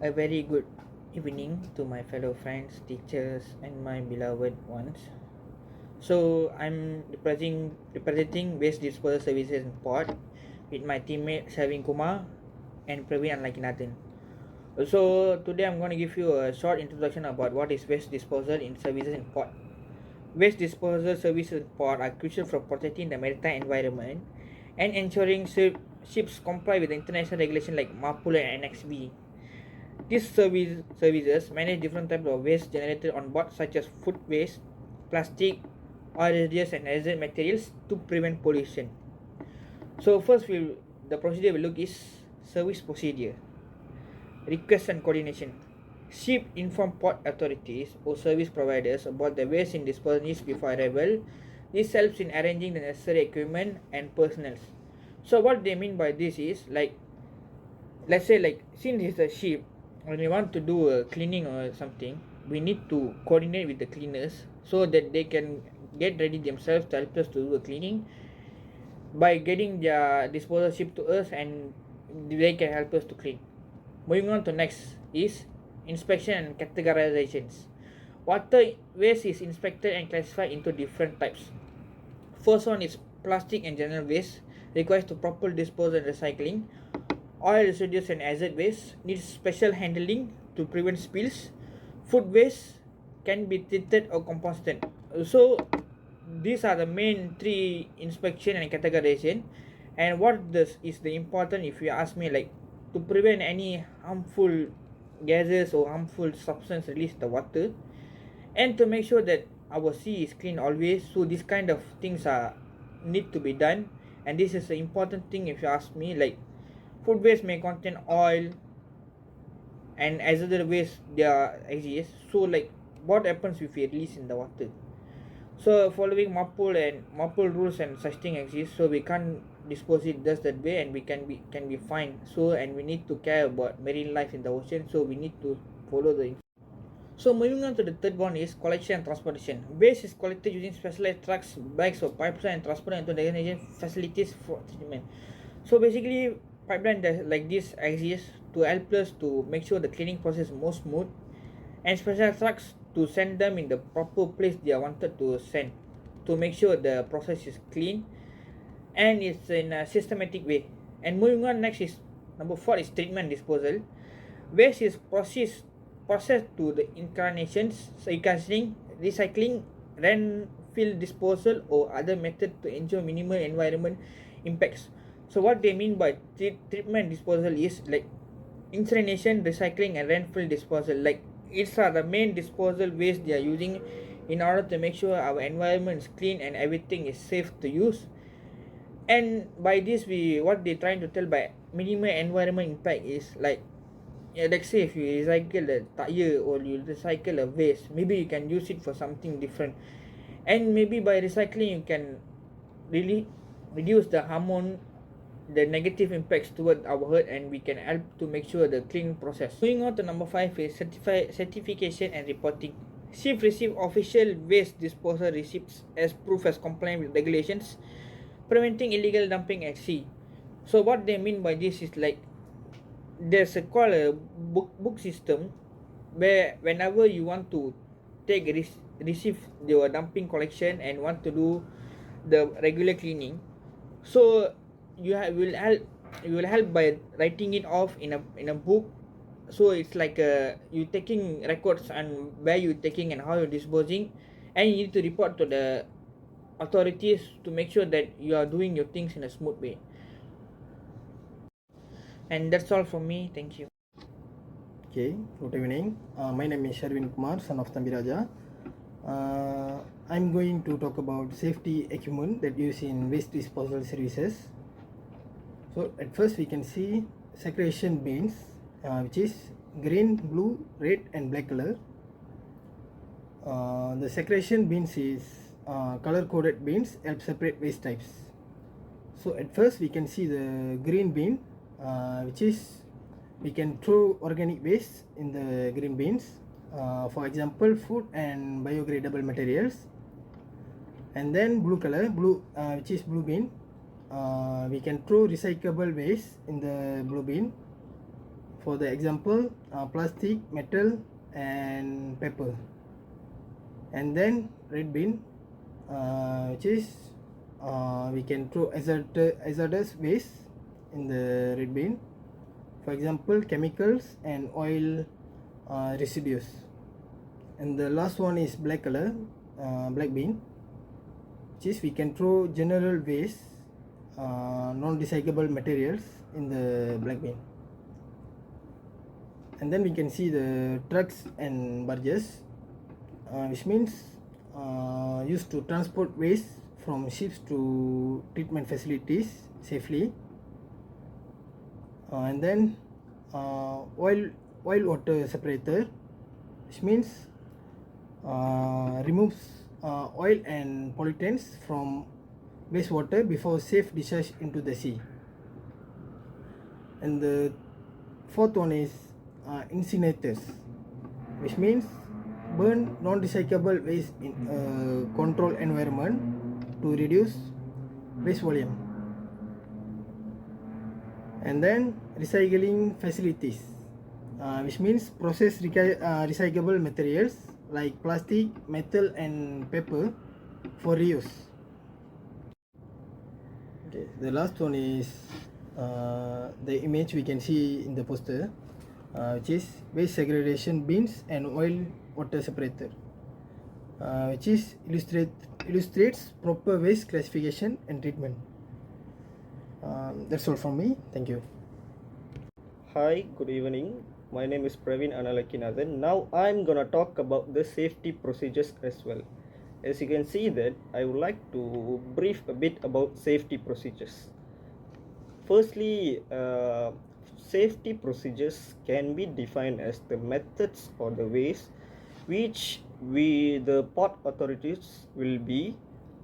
A very good evening to my fellow friends, teachers, and my beloved ones. So I'm representing Waste Disposal Services in Port with my teammate Shavin Kumar and Praveen Anlakinathan. So today I'm going to give you a short introduction about what is waste disposal in services in port. Waste disposal services in port are crucial for protecting the maritime environment and ensuring ships comply with the international regulation like MARPOL and NXB. These services manage different types of waste generated on board such as food waste, plastic, oil residues and hazardous materials to prevent pollution. So first the procedure we look is service procedure. Request and coordination. Ship inform port authorities or service providers about the waste in disposal needs before arrival. This helps in arranging the necessary equipment and personnel. So what they mean by this is like, let's say like since it's a ship, when we want to do a cleaning or something, we need to coordinate with the cleaners so that they can get ready themselves to help us to do the cleaning by getting their disposal shipped to us, and they can help us to clean. Moving on to next is inspection and categorizations. Water waste is inspected and classified into different types. First one is plastic and general waste, requires to proper disposal and recycling. Oil residues and acid waste needs special handling to prevent spills. Food waste can be treated or composted. So these are the main three inspection and categorization. And what this is the important, if you ask me, like to prevent any harmful gases or harmful substance released the water, and to make sure that our sea is clean always. So this kind of things are need to be done, and this is the important thing if you ask me. Like food waste may contain oil, and as other waste there exist. So like what happens if we release in the water? So following MARPOL rules and such thing exist, so we can't dispose it just that way, and we can be fined. So and we need to care about marine life in the ocean, so we need to follow the. So moving on to the third one is collection and transportation. Waste is collected using specialized trucks, bags or pipelines and transported into destination facilities for treatment. So basically pipeline like this exists to help us to make sure the cleaning process is more smooth, and special trucks to send them in the proper place they are wanted to send, to make sure the process is clean and it's in a systematic way. And moving on, next is number 4 is treatment disposal. Waste is processed to the incarnations, recycling, landfill disposal or other method to ensure minimal environment impacts. So what they mean by treatment disposal is like incineration, recycling and landfill disposal. Like it's are the main disposal waste they are using in order to make sure our environment is clean and everything is safe to use. And by this, we what they trying to tell by minimal environment impact is like, yeah, let's say if you recycle a tire or you recycle a waste, maybe you can use it for something different, and maybe by recycling you can really reduce the negative impacts toward our earth, and we can help to make sure the clean process. Moving on to number 5 is certification and reporting. Ship receive official waste disposal receipts as proof as compliant with regulations, preventing illegal dumping at sea. So what they mean by this is like there's a called a book system where whenever you want to receive your dumping collection and want to do the regular cleaning, so you will help by writing it off in a book. So it's like you taking records and where you taking and how you're disposing, and you need to report to the authorities to make sure that you are doing your things in a smooth way. And that's all from me. Thank you. Okay, good evening. My name is Sharvin Kumar, son of Tambiraja. I'm going to talk about safety equipment that used in waste disposal services. So at first we can see segregation bins, which is green, blue, red and black color. The segregation bins is color coded bins help separate waste types. So at first we can see the green bin, which is we can throw organic waste in the green bins, for example food and biodegradable materials. And then blue color, which is blue bin, we can throw recyclable waste in the blue bin, for the example plastic, metal and paper. And then red bin, which is we can throw hazardous waste in the red bin, for example chemicals and oil residues. And the last one is black color, black bin, which is we can throw general waste, non-recyclable materials in the black bin. And then we can see the trucks and barges, which means used to transport waste from ships to treatment facilities safely. And then oil water separator, which means removes oil and pollutants from wastewater before safe discharge into the sea. And the fourth one is incinerators, which means burn non-recyclable waste in a controlled environment to reduce waste volume. And then recycling facilities, which means process recyclable materials like plastic, metal and paper for reuse. Okay, the last one is the image we can see in the poster, which is waste segregation bins and oil water separator, which is illustrates proper waste classification and treatment. That's all from me. Thank you. Hi, good evening. My name is Praveen Analakinathan. Now I'm gonna talk about the safety procedures as well. As you can see that I would like to brief a bit about safety procedures. Firstly, safety procedures can be defined as the methods or the ways which the port authorities will be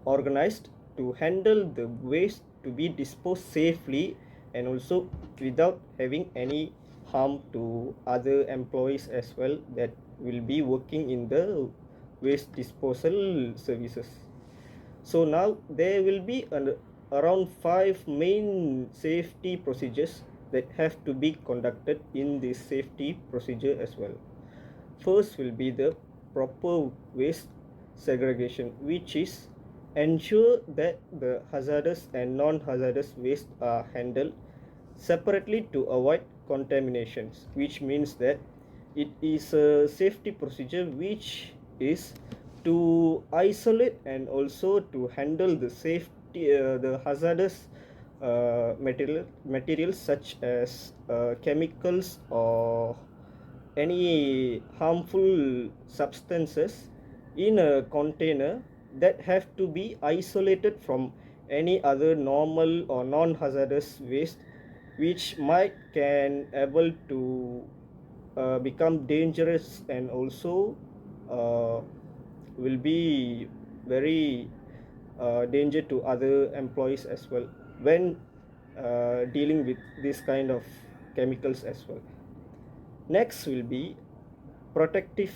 organized to handle the waste to be disposed safely and also without having any harm to other employees as well that will be working in the waste disposal services. So now there will be around 5 main safety procedures that have to be conducted in this safety procedure as well. First will be the proper waste segregation, which is ensure that the hazardous and non-hazardous waste are handled separately to avoid contaminations, which means that it is a safety procedure which is to isolate and also to handle the safety the hazardous materials such as chemicals or any harmful substances in a container that have to be isolated from any other normal or non-hazardous waste which might can able to become dangerous and also uh, will be very danger to other employees as well when dealing with this kind of chemicals as well. Next will be protective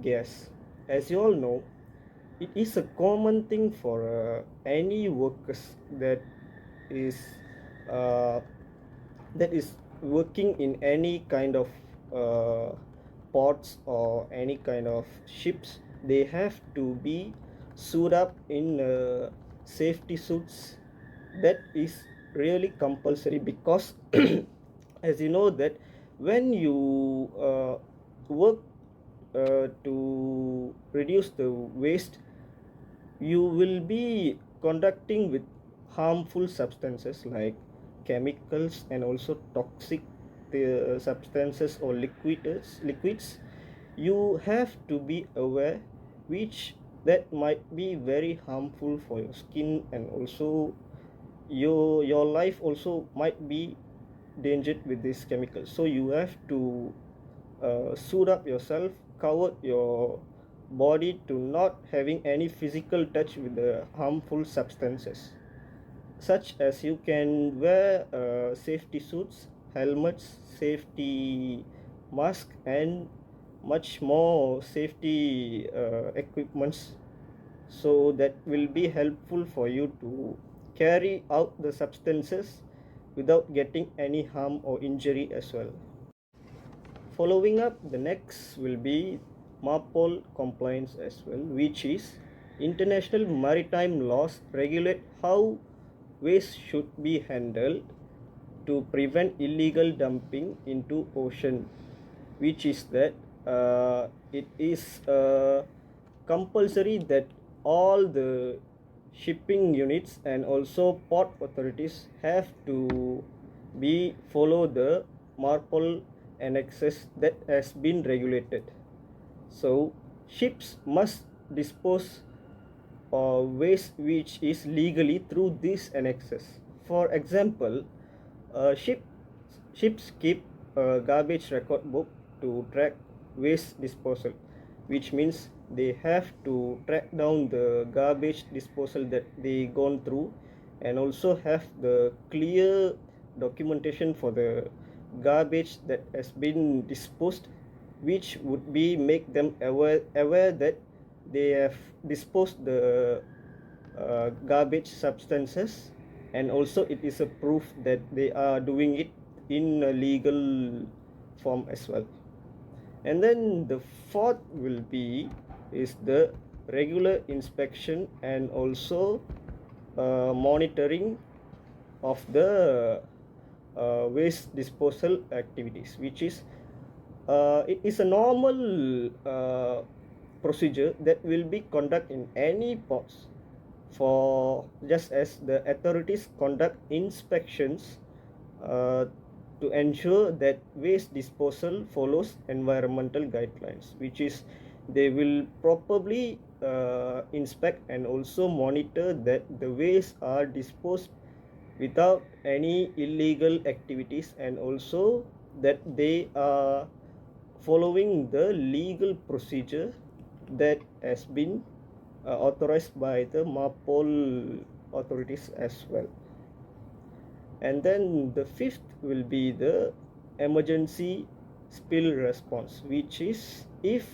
gas. As you all know, it is a common thing for any workers is uh, that is working in any kind of uh, ports or any kind of ships. They have to be suited up in safety suits. That is really compulsory because as you know that when you work to reduce the waste, you will be conducting with harmful substances like chemicals and also toxic substances or liquids, you have to be aware which that might be very harmful for your skin, and also your life also might be endangered with this chemical. So you have to suit up yourself, cover your body to not having any physical touch with the harmful substances, such as you can wear safety suits, helmets, safety mask, and much more safety equipments, so that will be helpful for you to carry out the substances without getting any harm or injury as well. Following up, the next will be MARPOL compliance as well, which is international maritime laws regulate how waste should be handled to prevent illegal dumping into ocean, which is that it is compulsory that all the shipping units and also port authorities have to be follow the MARPOL annexes that has been regulated. So ships must dispose waste which is legally through these annexes. For example, ships keep a garbage record book to track waste disposal, which means they have to track down the garbage disposal that they gone through, and also have the clear documentation for the garbage that has been disposed, which would be make them aware that they have disposed the garbage substances, and also it is a proof that they are doing it in a legal form as well. And then the fourth will be is the regular inspection and also monitoring of the waste disposal activities, which is it is a normal procedure that will be conducted in any ports, for just as the authorities conduct inspections to ensure that waste disposal follows environmental guidelines, which is they will probably inspect and also monitor that the waste are disposed without any illegal activities, and also that they are following the legal procedure that has been authorized by the MARPOL authorities as well. And then the fifth will be the emergency spill response, which is if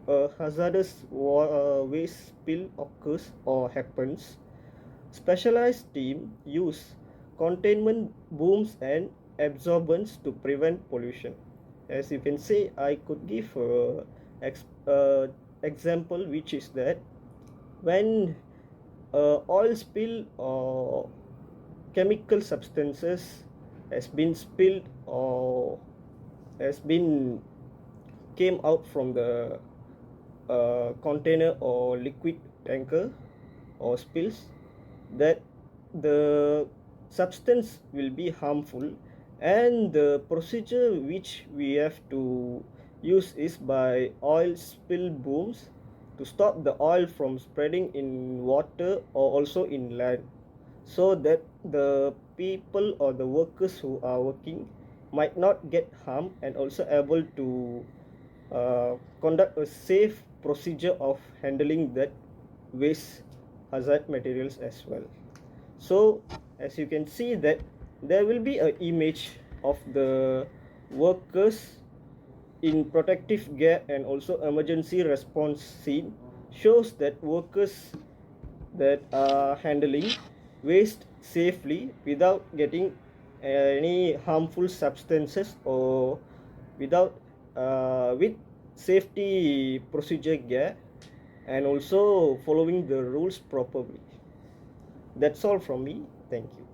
a hazardous waste spill occurs or happens, specialized team use containment booms and absorbents to prevent pollution. As you can see, I could give a example, which is that when oil spill or chemical substances has been spilled or has been came out from the container or liquid tanker or spills, that the substance will be harmful, and the procedure which we have to use is by oil spill booms to stop the oil from spreading in water or also in land, so that the people or the workers who are working might not get harmed, and also able to conduct a safe procedure of handling that waste hazard materials as well. So as you can see that there will be an image of the workers in protective gear and also emergency response scene, shows that workers that are handling waste safely without getting any harmful substances, or without with safety procedure gear, and also following the rules properly. That's all from me. Thank you.